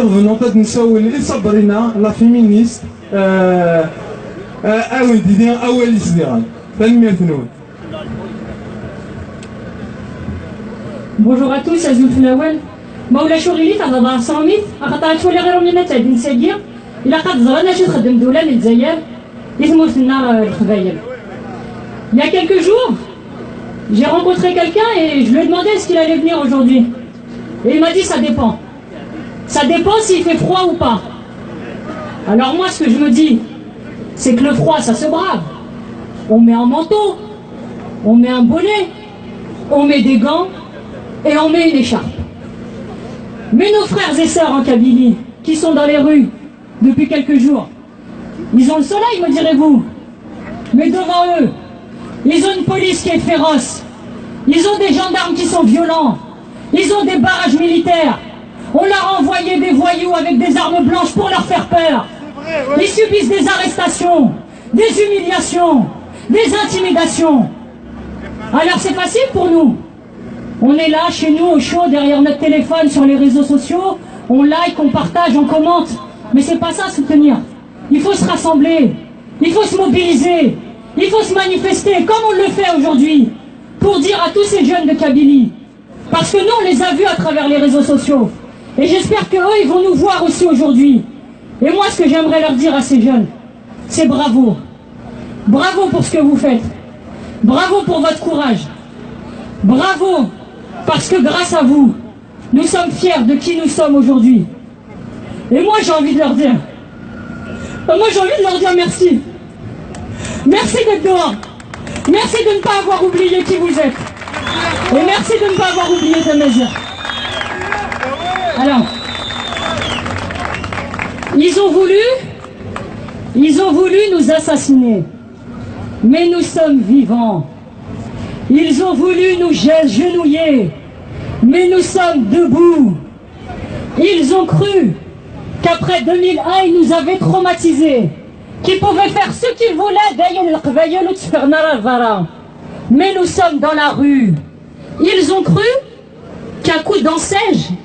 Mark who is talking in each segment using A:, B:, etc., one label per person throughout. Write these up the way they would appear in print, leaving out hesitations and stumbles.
A: intervenante de نساول صبرنا لا فيمينيست أول ديدين أول إصدقاء تنمية.
B: Bonjour à tous, Azouf Nawal. Maoula Chourili, Fadada Samit, Akata Chouli Romina Tadin Sagir, il a quatre zones, je serai de Doula, les Zayer, les Mousnar Khvaïel. Il y a quelques jours, j'ai rencontré quelqu'un et je lui ai demandé est-ce qu'il allait venir aujourd'hui. Et il m'a dit ça dépend. Ça dépend s'il fait froid ou pas. Alors moi, ce que je me dis, c'est que le froid, ça se brave. On met un manteau, on met un bonnet, on met des gants et on met une écharpe. Mais nos frères et sœurs en Kabylie, qui sont dans les rues depuis quelques jours, ils ont le soleil, me direz-vous. Mais devant eux, ils ont une police qui est féroce. Ils ont des gendarmes qui sont violents. Ils ont des barrages militaires. On leur a envoyé des voyous avec des armes blanches pour leur faire peur. Ils subissent des arrestations, des humiliations, des intimidations. Alors c'est facile pour nous. On est là, chez nous, au chaud, derrière notre téléphone, sur les réseaux sociaux. On like, on partage, on commente. Mais c'est pas ça, soutenir. Il faut se rassembler. Il faut se mobiliser. Il faut se manifester, comme on le fait aujourd'hui, pour dire à tous ces jeunes de Kabylie. Parce que nous, on les a vus à travers les réseaux sociaux. Et j'espère qu'eux, ils vont nous voir aussi aujourd'hui. Et moi, ce que j'aimerais leur dire à ces jeunes, c'est bravo. Bravo pour ce que vous faites. Bravo pour votre courage. Bravo, parce que grâce à vous, nous sommes fiers de qui nous sommes aujourd'hui. Et moi, j'ai envie de leur dire, merci. Merci d'être dehors. Merci de ne pas avoir oublié qui vous êtes. Et merci de ne pas avoir oublié Tamazight. Alors, ils ont voulu nous assassiner. Mais nous sommes vivants. Ils ont voulu nous genouiller. Mais nous sommes debout. Ils ont cru qu'après 2001, ils nous avaient traumatisés. Qu'ils pouvaient faire ce qu'ils voulaient. Mais nous sommes dans la rue. Ils ont cru qu'à coup d'enseigne,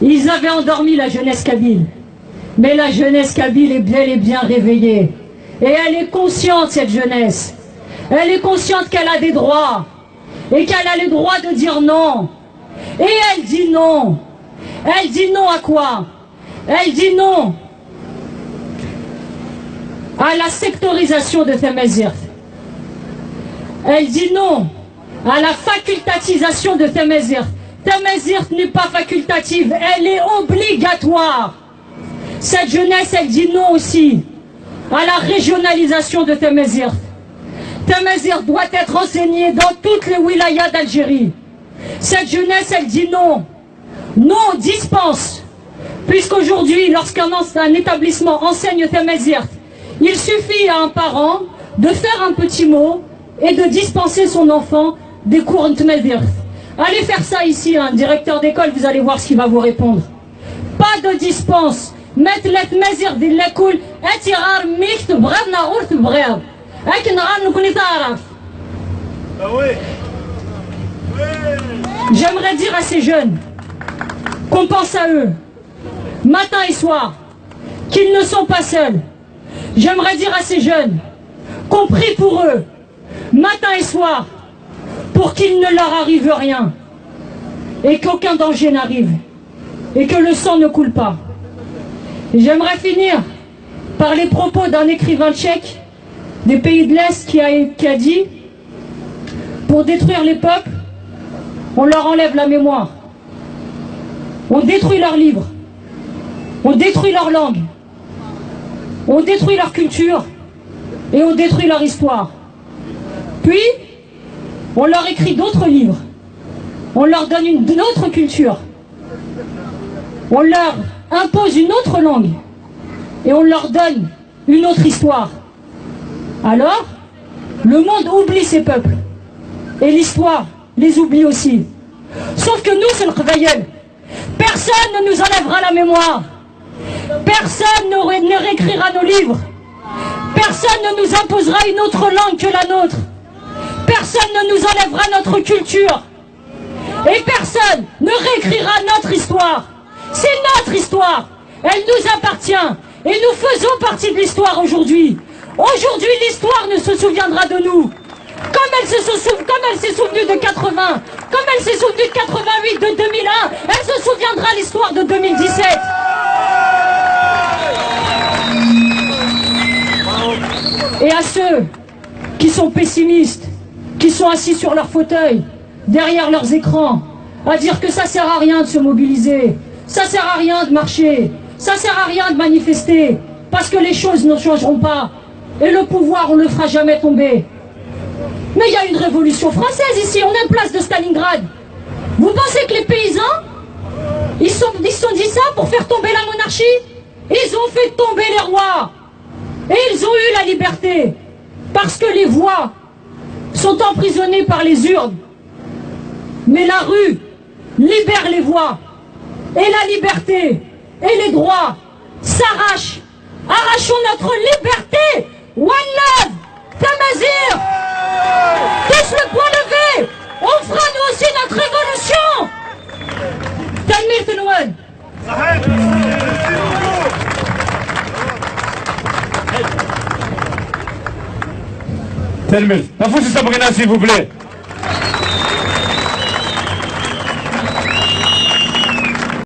B: ils avaient endormi la jeunesse kabyle. Mais la jeunesse kabyle est bel et bien réveillée. Et elle est consciente, cette jeunesse. Elle est consciente qu'elle a des droits. Et qu'elle a le droit de dire non. Et elle dit non. Elle dit non à quoi? Elle dit non à la sectorisation de Tamazight. Elle dit non à la facultatisation de Tamazight. Tamazight n'est pas facultative, elle est obligatoire. Cette jeunesse, elle dit non aussi à la régionalisation de Tamazight. Tamazight doit être enseignée dans toutes les wilayas d'Algérie. Cette jeunesse, elle dit non. Non aux dispenses. Puisqu'aujourd'hui, lorsqu'un établissement enseigne Tamazight, il suffit à un parent de faire un petit mot et de dispenser son enfant des cours en Tamazight. Allez faire ça ici, un directeur d'école, vous allez voir ce qu'il va vous répondre. Pas de dispense. Mettre les Tamazight de l'école, etirar micht brad na ourt brad. J'aimerais dire à ces jeunes qu'on pense à eux, matin et soir, qu'ils ne sont pas seuls. J'aimerais dire à ces jeunes qu'on prie pour eux, matin et soir, pour qu'il ne leur arrive rien, et qu'aucun danger n'arrive, et que le sang ne coule pas. J'aimerais finir par les propos d'un écrivain tchèque des pays de l'Est qui a dit « Pour détruire les peuples, on leur enlève la mémoire. On détruit leurs livres. On détruit leur langue. On détruit leur culture. Et on détruit leur histoire. Puis, on leur écrit d'autres livres. On leur donne une autre culture. On leur impose une autre langue. Et on leur donne une autre histoire. Alors, le monde oublie ces peuples. Et l'histoire les oublie aussi. Sauf que nous, c'est le Khvaïel. Personne ne nous enlèvera la mémoire. Personne ne réécrira nos livres. Personne ne nous imposera une autre langue que la nôtre. Personne ne nous enlèvera notre culture. Et personne ne réécrira notre histoire. C'est notre histoire. Elle nous appartient. Et nous faisons partie de l'histoire aujourd'hui. Aujourd'hui, l'histoire ne se souviendra de nous. Comme elle s'est souvenue de 80, comme elle s'est souvenue de 88, de 2001, elle se souviendra de l'histoire de 2017. Et à ceux qui sont pessimistes, qui sont assis sur leur fauteuil, derrière leurs écrans, à dire que ça sert à rien de se mobiliser, ça sert à rien de marcher, ça sert à rien de manifester, parce que les choses ne changeront pas, et le pouvoir, on ne le fera jamais tomber. Mais il y a une révolution française ici, on est en place de Stalingrad. Vous pensez que les paysans, ils se sont dit ça pour faire tomber la monarchie? Ils ont fait tomber les rois. Et ils ont eu la liberté. Parce que les voix sont emprisonnées par les urnes. Mais la rue libère les voix. Et la liberté et les droits s'arrachent. Arrachons notre liberté. One love. Tamazir. Tous le poing levé. On fera nous aussi notre révolution. Tanmir Tenouan.
C: Telmel, la fausse Sabrina, s'il vous plaît.